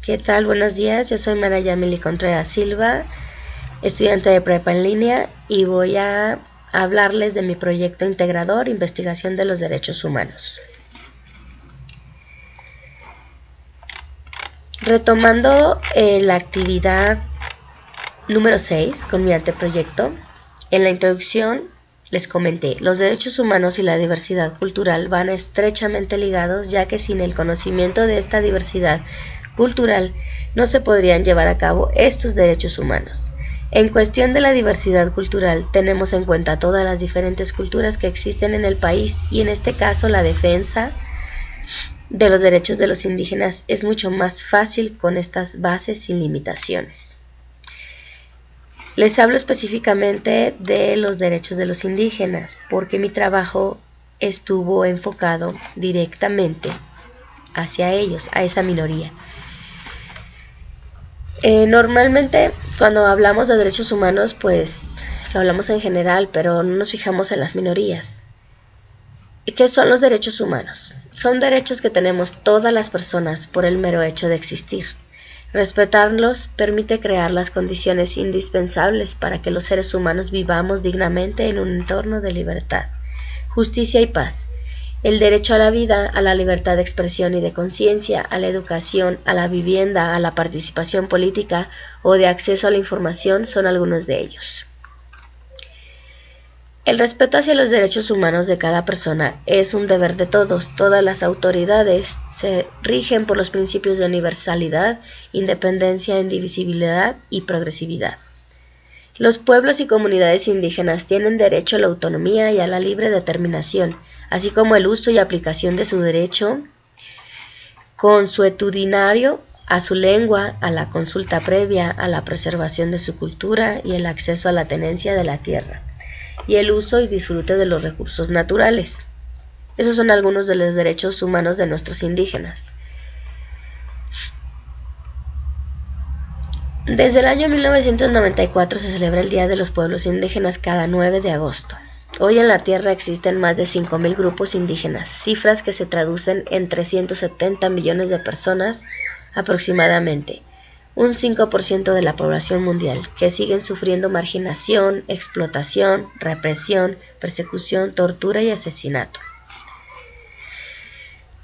¿Qué tal? Buenos días, yo soy Mara Yamili Contreras Silva, estudiante de prepa en línea y voy a hablarles de mi proyecto integrador Investigación de los Derechos Humanos. Retomando la actividad número 6 con mi anteproyecto, en la introducción les comenté, los derechos humanos y la diversidad cultural van estrechamente ligados, ya que sin el conocimiento de esta diversidad cultural no se podrían llevar a cabo estos derechos humanos. En cuestión de la diversidad cultural, tenemos en cuenta todas las diferentes culturas que existen en el país y en este caso la defensa de los derechos de los indígenas es mucho más fácil con estas bases sin limitaciones. Les hablo específicamente de los derechos de los indígenas, porque mi trabajo estuvo enfocado directamente hacia ellos, a esa minoría. Normalmente cuando hablamos de derechos humanos, pues lo hablamos en general, pero no nos fijamos en las minorías. ¿Y qué son los derechos humanos? Son derechos que tenemos todas las personas por el mero hecho de existir. Respetarlos permite crear las condiciones indispensables para que los seres humanos vivamos dignamente en un entorno de libertad, justicia y paz. El derecho a la vida, a la libertad de expresión y de conciencia, a la educación, a la vivienda, a la participación política o de acceso a la información son algunos de ellos. El respeto hacia los derechos humanos de cada persona es un deber de todos. Todas las autoridades se rigen por los principios de universalidad, independencia, indivisibilidad y progresividad. Los pueblos y comunidades indígenas tienen derecho a la autonomía y a la libre determinación, así como el uso y aplicación de su derecho consuetudinario a su lengua, a la consulta previa, a la preservación de su cultura y el acceso a la tenencia de la tierra, y el uso y disfrute de los recursos naturales. Esos son algunos de los derechos humanos de nuestros indígenas. Desde el año 1994 se celebra el Día de los Pueblos Indígenas cada 9 de agosto. Hoy en la Tierra existen más de 5.000 grupos indígenas, cifras que se traducen en 370 millones de personas aproximadamente, un 5% de la población mundial, que siguen sufriendo marginación, explotación, represión, persecución, tortura y asesinato.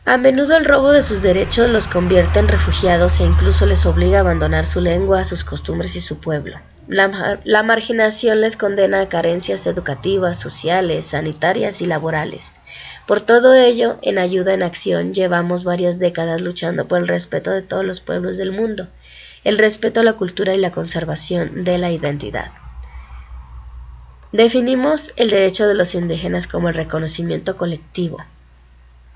A menudo el robo de sus derechos los convierte en refugiados e incluso les obliga a abandonar su lengua, sus costumbres y su pueblo. La marginación les condena a carencias educativas, sociales, sanitarias y laborales. Por todo ello, en Ayuda en Acción llevamos varias décadas luchando por el respeto de todos los pueblos del mundo, el respeto a la cultura y la conservación de la identidad. Definimos el derecho de los indígenas como el reconocimiento colectivo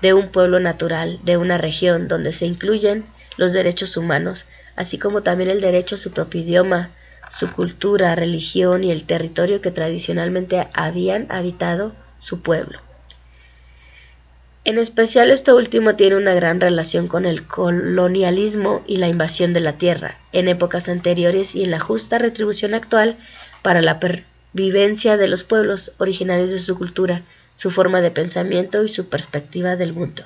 de un pueblo natural, de una región donde se incluyen los derechos humanos, así como también el derecho a su propio idioma, su cultura, religión y el territorio que tradicionalmente habían habitado su pueblo. En especial esto último tiene una gran relación con el colonialismo y la invasión de la tierra, en épocas anteriores y en la justa retribución actual para la pervivencia de los pueblos originarios de su cultura, su forma de pensamiento y su perspectiva del mundo.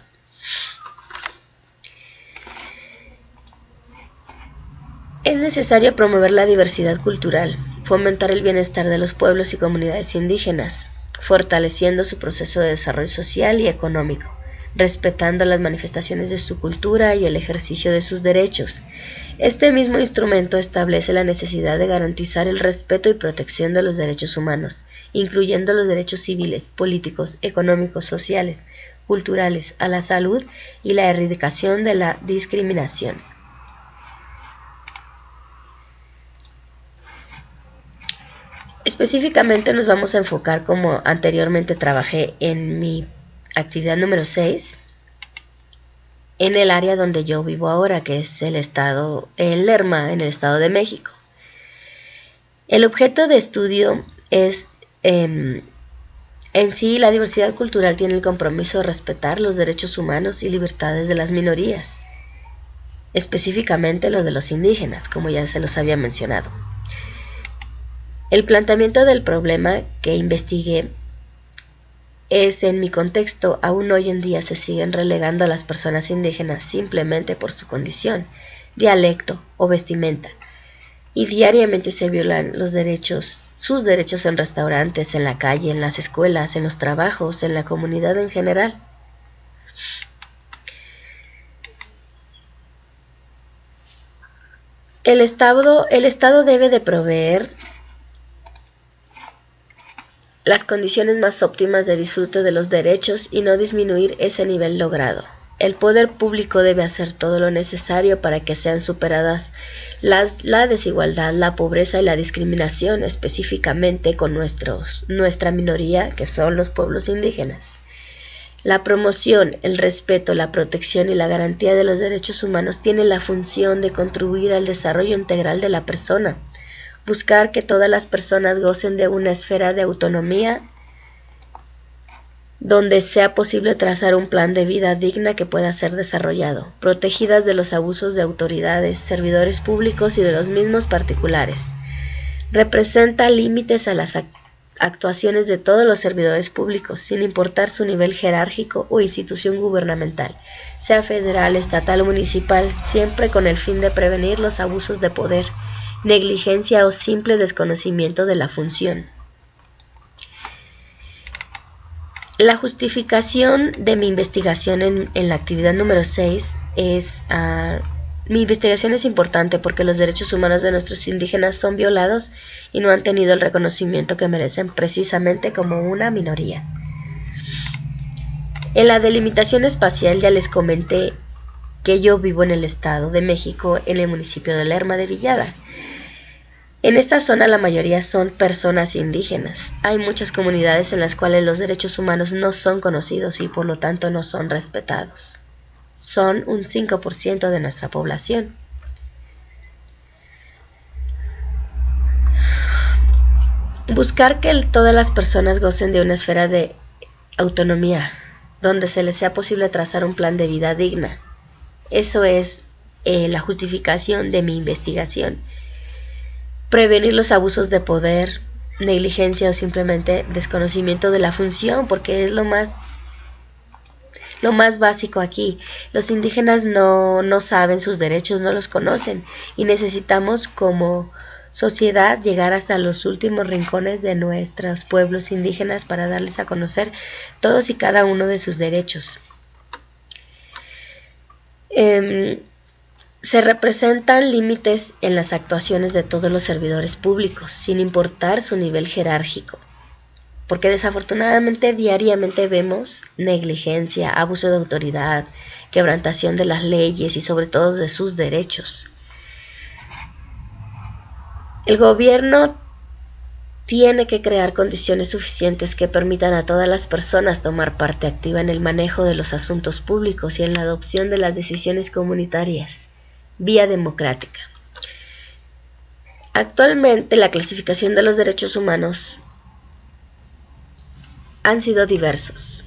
Es necesario promover la diversidad cultural, fomentar el bienestar de los pueblos y comunidades indígenas, fortaleciendo su proceso de desarrollo social y económico, respetando las manifestaciones de su cultura y el ejercicio de sus derechos. Este mismo instrumento establece la necesidad de garantizar el respeto y protección de los derechos humanos, incluyendo los derechos civiles, políticos, económicos, sociales, culturales, a la salud y la erradicación de la discriminación. Específicamente nos vamos a enfocar, como anteriormente trabajé en mi actividad número 6, en el área donde yo vivo ahora, que es el estado, en Lerma, en el Estado de México. El objeto de estudio es, en sí, la diversidad cultural tiene el compromiso de respetar los derechos humanos y libertades de las minorías, específicamente lo de los indígenas, como ya se los había mencionado. El planteamiento del problema que investigué es, en mi contexto, aún hoy en día se siguen relegando a las personas indígenas simplemente por su condición, dialecto o vestimenta. Y diariamente se violan sus derechos en restaurantes, en la calle, en las escuelas, en los trabajos, en la comunidad en general. El Estado debe de proveer las condiciones más óptimas de disfrute de los derechos y no disminuir ese nivel logrado. El poder público debe hacer todo lo necesario para que sean superadas la desigualdad, la pobreza y la discriminación, específicamente con nuestra minoría, que son los pueblos indígenas. La promoción, el respeto, la protección y la garantía de los derechos humanos tienen la función de contribuir al desarrollo integral de la persona, buscar que todas las personas gocen de una esfera de autonomía donde sea posible trazar un plan de vida digna que pueda ser desarrollado, protegidas de los abusos de autoridades, servidores públicos y de los mismos particulares. Representa límites a las actuaciones de todos los servidores públicos, sin importar su nivel jerárquico o institución gubernamental, sea federal, estatal o municipal, siempre con el fin de prevenir los abusos de poder, negligencia o simple desconocimiento de la función. La justificación de mi investigación en la actividad número 6 es... mi investigación es importante porque los derechos humanos de nuestros indígenas son violados y no han tenido el reconocimiento que merecen precisamente como una minoría. En la delimitación espacial ya les comenté que yo vivo en el Estado de México, en el municipio de Lerma de Villada. En esta zona la mayoría son personas indígenas. Hay muchas comunidades en las cuales los derechos humanos no son conocidos y por lo tanto no son respetados. Son un 5% de nuestra población. Buscar que todas las personas gocen de una esfera de autonomía, donde se les sea posible trazar un plan de vida digna. Eso es la justificación de mi investigación. Prevenir los abusos de poder, negligencia o simplemente desconocimiento de la función, porque es lo más básico aquí. Los indígenas no saben sus derechos, no los conocen y necesitamos como sociedad llegar hasta los últimos rincones de nuestros pueblos indígenas para darles a conocer todos y cada uno de sus derechos. Se representan límites en las actuaciones de todos los servidores públicos, sin importar su nivel jerárquico, porque desafortunadamente diariamente vemos negligencia, abuso de autoridad, quebrantación de las leyes y sobre todo de sus derechos. El gobierno tiene que crear condiciones suficientes que permitan a todas las personas tomar parte activa en el manejo de los asuntos públicos y en la adopción de las decisiones comunitarias, vía democrática. Actualmente la clasificación de los derechos humanos han sido diversos.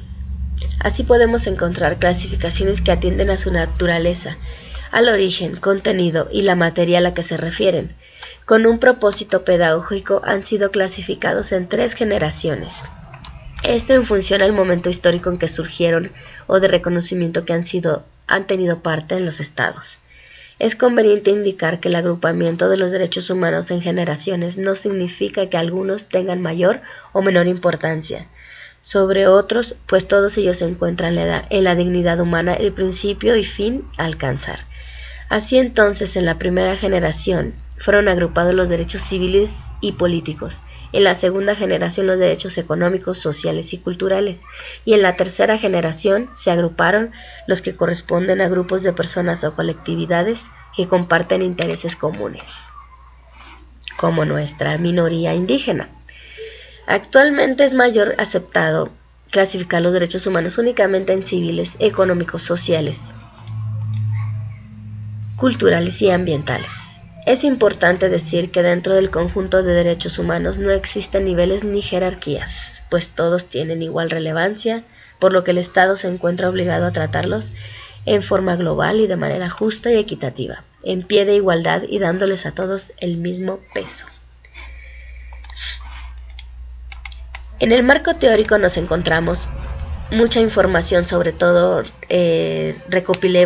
Así podemos encontrar clasificaciones que atienden a su naturaleza, al origen, contenido y la materia a la que se refieren. Con un propósito pedagógico han sido clasificados en 3 generaciones. Esto en función al momento histórico en que surgieron o de reconocimiento que han tenido parte en los estados. Es conveniente indicar que el agrupamiento de los derechos humanos en generaciones no significa que algunos tengan mayor o menor importancia sobre otros, pues todos ellos se encuentran en la dignidad humana, el principio y fin a alcanzar. Así entonces, en la primera generación fueron agrupados los derechos civiles y políticos, en la segunda generación los derechos económicos, sociales y culturales, y en la tercera generación se agruparon los que corresponden a grupos de personas o colectividades que comparten intereses comunes, como nuestra minoría indígena. Actualmente es mayor aceptado clasificar los derechos humanos únicamente en civiles, económicos, sociales, culturales y ambientales. Es importante decir que dentro del conjunto de derechos humanos no existen niveles ni jerarquías, pues todos tienen igual relevancia, por lo que el Estado se encuentra obligado a tratarlos en forma global y de manera justa y equitativa, en pie de igualdad y dándoles a todos el mismo peso. En el marco teórico nos encontramos mucha información, sobre todo recopilé